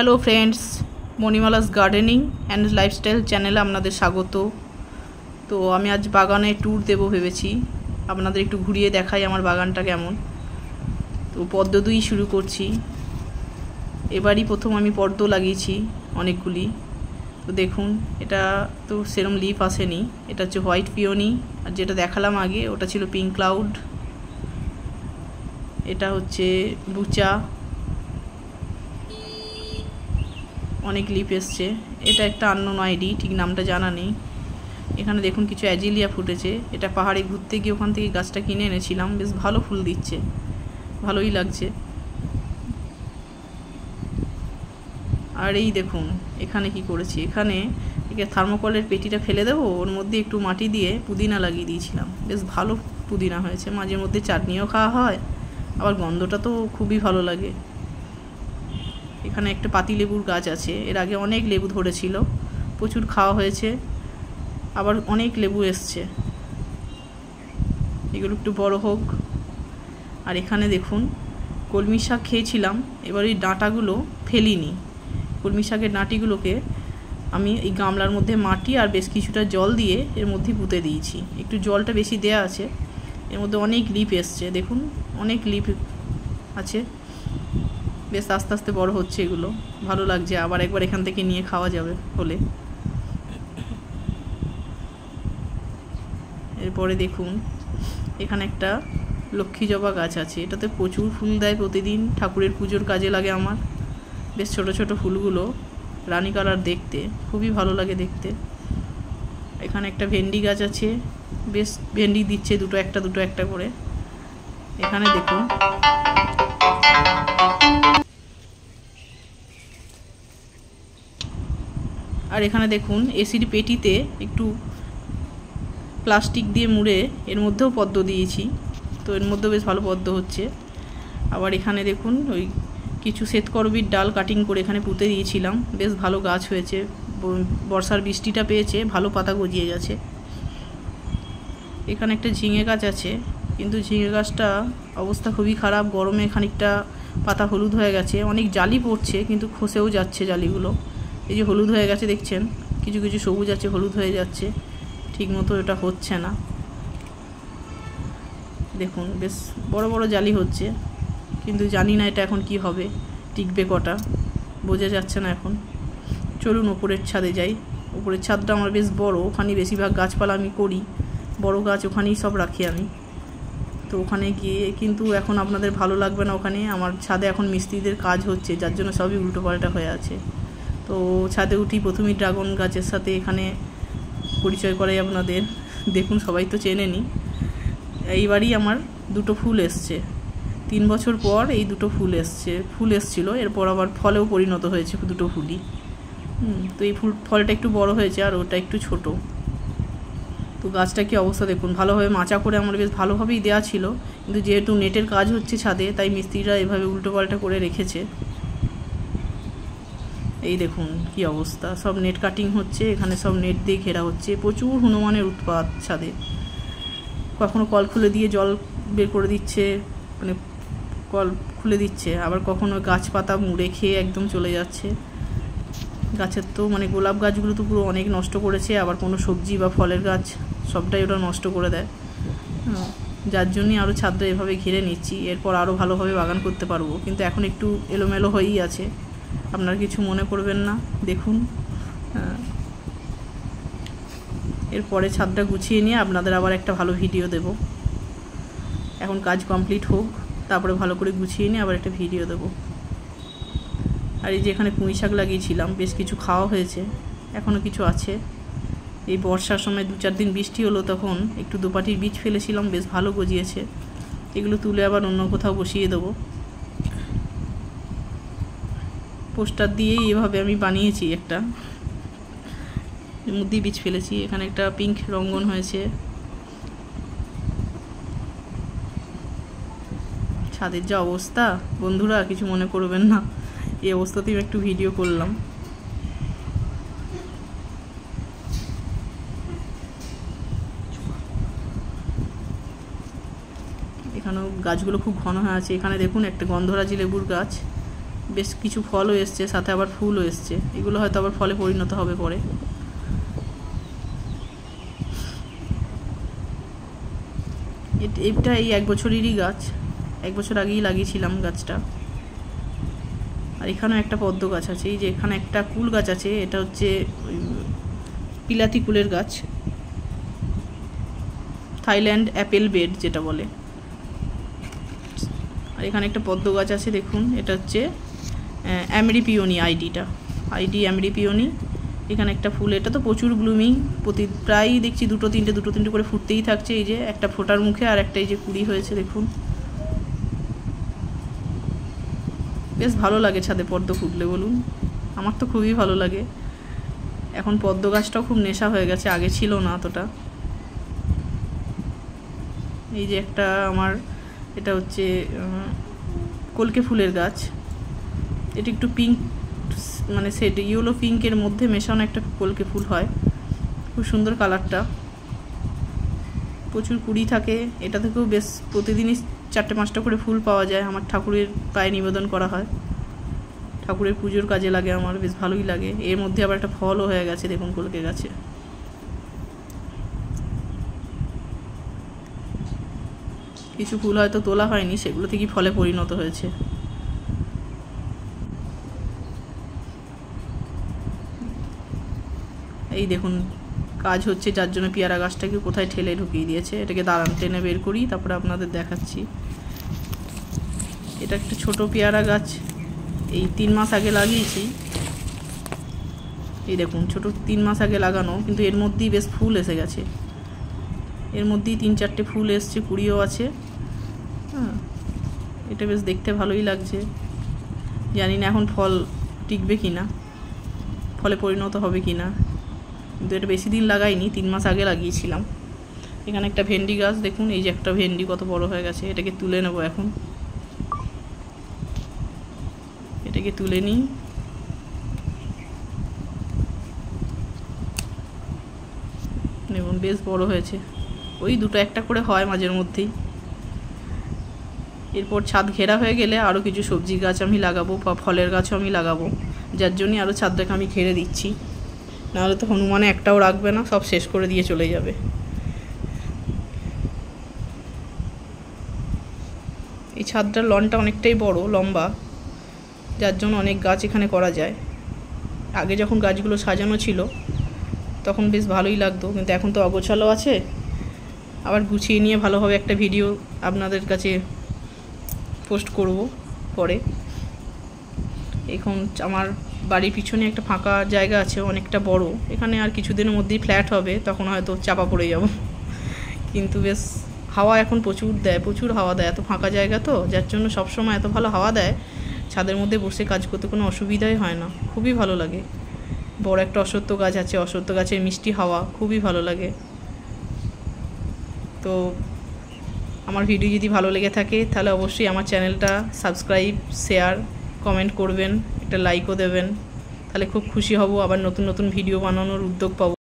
Hello friends, Manimala's gardening and lifestyle চ্যানেলে আপনাদের স্বাগত। তো আমি আজ বাগানে ট্যুর দেবো ভেবেছি, আপনাদের একটু ঘুরিয়ে দেখাই আমার বাগানটা কেমন। তো পদ্ম দুই শুরু করছি। এবারই প্রথম আমি পদ্ম লাগিয়েছি অনেকগুলি। তো দেখুন, এটা তো সেরম লিফ আসেনি, এটা হচ্ছে হোয়াইট পিওনি, আর যেটা দেখালাম আগে ওটা ছিল পিঙ্ক ক্লাউড। এটা হচ্ছে বুচা, অনেক লিপ এসছে। এটা একটা আননোন আইডি, ঠিক নামটা জানা নেই। এখানে দেখুন কিছু অ্যাজিলিয়া ফুটেছে, এটা পাহাড়ে ঘুরতে গিয়ে ওখান থেকে গাছটা কিনে এনেছিলাম, বেশ ভালো ফুল দিচ্ছে, ভালোই লাগছে। আর এই দেখুন এখানে কি করেছি, এখানে থার্মোকলের পেটিটা ফেলে দেবো, ওর মধ্যে একটু মাটি দিয়ে পুদিনা লাগিয়ে দিয়েছিলাম, বেশ ভালো পুদিনা হয়েছে। মাঝে মধ্যে চাটনিও খাওয়া হয়, আবার গন্ধটা তো খুবই ভালো লাগে। এখানে একটা পাতিলেবুর গাছ আছে, এর আগে অনেক লেবু ধরেছিল, প্রচুর খাওয়া হয়েছে, আবার অনেক লেবু এসছে। এগুলো একটু বড় হোক। আর এখানে দেখুন কলমি শাক খেয়েছিলাম, এবার এই ডাঁটাগুলো ফেলিনি, কলমি শাকের ডাঁটিগুলোকে আমি এই গামলার মধ্যে মাটি আর বেশ কিছুটা জল দিয়ে এর মধ্যে পুঁতে দিয়েছি। একটু জলটা বেশি দেয়া আছে, এর মধ্যে অনেক লিপ এসছে, দেখুন অনেক লিপ আছে, বেশ আস্তে আস্তে বড় হচ্ছে, এগুলো ভালো লাগছে। আবার একবার এখান থেকে নিয়ে খাওয়া যাবে হলে। এরপরে দেখুন এখানে একটা লক্ষ্মী জবা গাছ আছে, এটাতে প্রচুর ফুল দেয়, প্রতিদিন ঠাকুরের পুজোর কাজে লাগে আমার। বেশ ছোট ছোট ফুলগুলো, রানী কালার দেখতে, খুবই ভালো লাগে দেখতে। এখানে একটা ভেন্ডি গাছ আছে, বেশ ভেন্ডি দিচ্ছে দুটো একটা করে। এখানে দেখুন আর এখানে দেখুন এসির পেটিতে একটু প্লাস্টিক দিয়ে মুড়ে এর মধ্যেও পদ্ম দিয়েছি, তো এর মধ্যেও বেশ ভালো পদ্ম হচ্ছে। আবার এখানে দেখুন ওই কিছু শ্বেতকরবীর ডাল কাটিং করে এখানে পুঁতে দিয়েছিলাম, বেশ ভালো গাছ হয়েছে, বর্ষার বৃষ্টিটা পেয়েছে, ভালো পাতা গজিয়ে গেছে। এখানে একটা ঝিঙে গাছ আছে, কিন্তু ঝিঙে গাছটা অবস্থা খুবই খারাপ, গরমে খানিকটা পাতা হলুদ হয়ে গেছে, অনেক জালি পড়ছে কিন্তু খসেও যাচ্ছে জালিগুলো। এই যে হলুদ হয়ে গেছে দেখছেন, কিছু কিছু সবুজ আছে, হলুদ হয়ে যাচ্ছে, ঠিকমতো এটা হচ্ছে না। দেখুন বেশ বড় বড় জালি হচ্ছে, কিন্তু জানি না এটা এখন কি হবে, টিকবে কটা বোঝা যাচ্ছে না এখন। চলুন ওপরের ছাদে যাই। ওপরের ছাদটা আমার বেশ বড়, ওখানে বেশিরভাগ গাছপালা আমি করি, বড় গাছ ওখানেই সব রাখি আমি। তো ওখানে গিয়ে কিন্তু এখন আপনাদের ভালো লাগবে না, ওখানে আমার ছাদে এখন মিস্ত্রিদের কাজ হচ্ছে, যার জন্য সবই উল্টোপাল্টা হয়ে আছে। তো ছাদে উঠি, প্রথমেই ড্রাগন গাছের সাথে এখানে পরিচয় করাই আপনাদের। দেখুন সবাই তো চেনেনি। এইবারই আমার দুটো ফুল এসছে, 3 বছর পর এই দুটো ফুল এসছিল, এরপর আবার ফলেও পরিণত হয়েছে দুটো ফুলই। তো এই ফলটা একটু বড় হয়েছে আর ওটা একটু ছোট। তো গাছটা কি অবস্থা দেখুন, ভালোভাবে মাচা করে আমার বেশ ভালোভাবেই দেওয়া ছিল, কিন্তু যেহেতু নেটের কাজ হচ্ছে ছাদে, তাই মিস্ত্রিরা এভাবে উল্টোপাল্টা করে রেখেছে। এই দেখুন কি অবস্থা, সব নেট কাটিং হচ্ছে, এখানে সব নেট দিয়ে ঘেরা হচ্ছে, প্রচুর হনুমানের উৎপাত ছাদে। কখনো কল খুলে দিয়ে জল বের করে দিচ্ছে, মানে কল খুলে দিচ্ছে, আবার কখনো গাছপাতা মুড়ে খেয়ে একদম চলে যাচ্ছে। গাছের তো মানে গোলাপ গাছগুলো তো পুরো অনেক নষ্ট করেছে, আবার কোনো সবজি বা ফলের গাছ সবটাই ওটা নষ্ট করে দেয়। যার জন্যই আরও ছাদটা এভাবে ঘিরে নিচ্ছি, এরপর আরও ভালোভাবে বাগান করতে পারবো, কিন্তু এখন একটু এলোমেলো হয়েই আছে, আপনারা কিছু মনে করবেন না। দেখুন এরপরে ছাদটা গুছিয়ে নিয়ে আপনাদের আবার একটা ভালো ভিডিও দেব। এখন কাজ কমপ্লিট হোক, তারপরে ভালো করে গুছিয়ে নিয়ে আবার একটা ভিডিও দেব। আর এই যে এখানে পুঁই শাক লাগিয়েছিলাম, বেশ কিছু খাওয়া হয়েছে, এখনও কিছু আছে। এই বর্ষার সময় 2-4 দিন বৃষ্টি হলো, তখন একটু দুপাটির বীজ ফেলেছিলাম, বেশ ভালো গজিয়েছে। এগুলো তুলে আবার অন্য কোথাও বসিয়ে দেবো। পোস্টার দিয়েই এভাবে আমি বানিয়েছি, একটা মধ্যে বীজ ফেলেছি। এখানে একটা পিঙ্ক রঙ্গন হয়েছে। ছাদের যা অবস্থা বন্ধুরা, কিছু মনে করবেন না, এই অবস্থাতেই একটু ভিডিও করলাম। এখানেও গাছগুলো খুব ঘন হয়ে আছে। এখানে দেখুন একটা গন্ধরাজি লেবুর গাছ, বেশ কিছু ফলও এসছে, সাথে আবার ফুলও এসছে। এগুলো হয়তো আবার ফলে পরিণত হবে পরে। এটা এই 1 বছরেরই গাছ, 1 বছর আগেই লাগিয়েছিলাম গাছটা। আর এখানেও একটা পদ্ম গাছ আছে। এই যে এখানে একটা কুল গাছ আছে, এটা হচ্ছে বিলাতি কুলের গাছ, থাইল্যান্ড অ্যাপেল বেড যেটা বলে। আর এখানে একটা পদ্ম গাছ আছে দেখুন, এটা হচ্ছে অ্যামেরিপিওনি আইডি অ্যামেরিপিওনি। এখানে একটা ফুল, এটা তো প্রচুর ব্লুমিং, প্রায় দেখছি দুটো তিনটে করে ফুটতেই থাকছে। এই যে একটা ফোটার মুখে, আর একটা এই যে কুড়ি হয়েছে দেখুন। বেশ ভালো লাগে ছাদে পদ্ম ফুটলে, বলুন, আমার তো খুবই ভালো লাগে। এখন পদ্ম গাছটাও খুব নেশা হয়ে গেছে, আগে ছিল না অতটা। এই যে একটা আমার, এটা হচ্ছে কলকে ফুলের গাছ। এটা একটু পিঙ্ক, মানে সেট ইয়েলো পিঙ্কের মধ্যে মেশানো একটা কলকে ফুল হয়, খুব সুন্দর কালারটা, প্রচুর কুড়ি থাকে। এটা থেকেও বেশ প্রতিদিনই 4-5টা করে ফুল পাওয়া যায়। আমার ঠাকুরের পায়ে নিবেদন করা হয়, ঠাকুরের পুজোর কাজে লাগে, আমার বেশ ভালোই লাগে। এর মধ্যে আবার একটা ফলও হয়ে গেছে দেখুন কলকে গাছে। কিছু ফুল হয়তো তোলা হয়নি, সেগুলো থেকেই ফলে পরিণত হয়েছে। এই দেখুন কাজ হচ্ছে, যার জন্য পেয়ারা গাছটাকে কোথায় ঠেলে ঢুকিয়ে দিয়েছে। এটাকে দাঁড়ান, টেনে বের করি, তারপরে আপনাদের দেখাচ্ছি। এটা একটা ছোট পেয়ারা গাছ, এই 3 মাস আগে লাগিয়েছি। এই দেখুন ছোট 3 মাস আগে লাগানো, কিন্তু এর মধ্যেই বেশ ফুল এসে গেছে। এর মধ্যেই 3-4টে ফুল এসছে, কুড়িও আছে। হ্যাঁ, এটা বেশ দেখতে ভালোই লাগছে। জানি না এখন ফল টিকবে কি না, ফলে পরিণত হবে কি না, কিন্তু এটা বেশি দিন লাগাইনি, 3 মাস আগে লাগিয়েছিলাম। এখানে একটা ভেন্ডি গাছ দেখুন, এই যে একটা ভেন্ডি কত বড় হয়ে গেছে। এটাকে তুলে নেব এখন, এটাকে তুলে নিই। দেখুন বেশ বড় হয়েছে, ওই 2-1টা করে হয় মাঝের মধ্যেই। এরপর ছাদ ঘেরা হয়ে গেলে আরও কিছু সবজি গাছ আমি লাগাবো, বা ফলের গাছও আমি লাগাবো, যার জন্যই আরও ছাদটাকে আমি ঘেরে দিচ্ছি। নাহলে তো হনুমানে একটাও রাখবে না, সব শেষ করে দিয়ে চলে যাবে। এই ছাদটার লনটা অনেকটাই বড়, লম্বা, যার জন্য অনেক গাছ এখানে করা যায়। আগে যখন গাছগুলো সাজানো ছিল তখন বেশ ভালোই লাগতো, কিন্তু এখন তো অগোছালো আছে। আবার গুছিয়ে নিয়ে ভালোভাবে একটা ভিডিও আপনাদের কাছে পোস্ট করব পরে। এখন আমার বাড়ির পিছনে একটা ফাঁকা জায়গা আছে, অনেকটা বড়। এখানে আর কিছুদিনের মধ্যেই ফ্ল্যাট হবে, তখন হয়তো চাপা পড়ে যাব। কিন্তু বেশ হাওয়া এখন প্রচুর হাওয়া দেয়, এত ফাঁকা জায়গা তো, যার জন্য সবসময় এত ভালো হাওয়া দেয়। ছাদের মধ্যে বসে কাজ করতে কোনো অসুবিধাই হয় না, খুবই ভালো লাগে। বড় একটা অশ্বত্থ গাছ আছে, অশ্বত্থ গাছের মিষ্টি হাওয়া খুবই ভালো লাগে। তো আমার ভিডিও যদি ভালো লেগে থাকে তাহলে অবশ্যই আমার চ্যানেলটা সাবস্ক্রাইব, শেয়ার, কমেন্ট করবেন, একটা লাইকও দেবেন, তাহলে খুব খুশি হব। আবার নতুন নতুন ভিডিও বানানোর উদ্যোগ পাবো।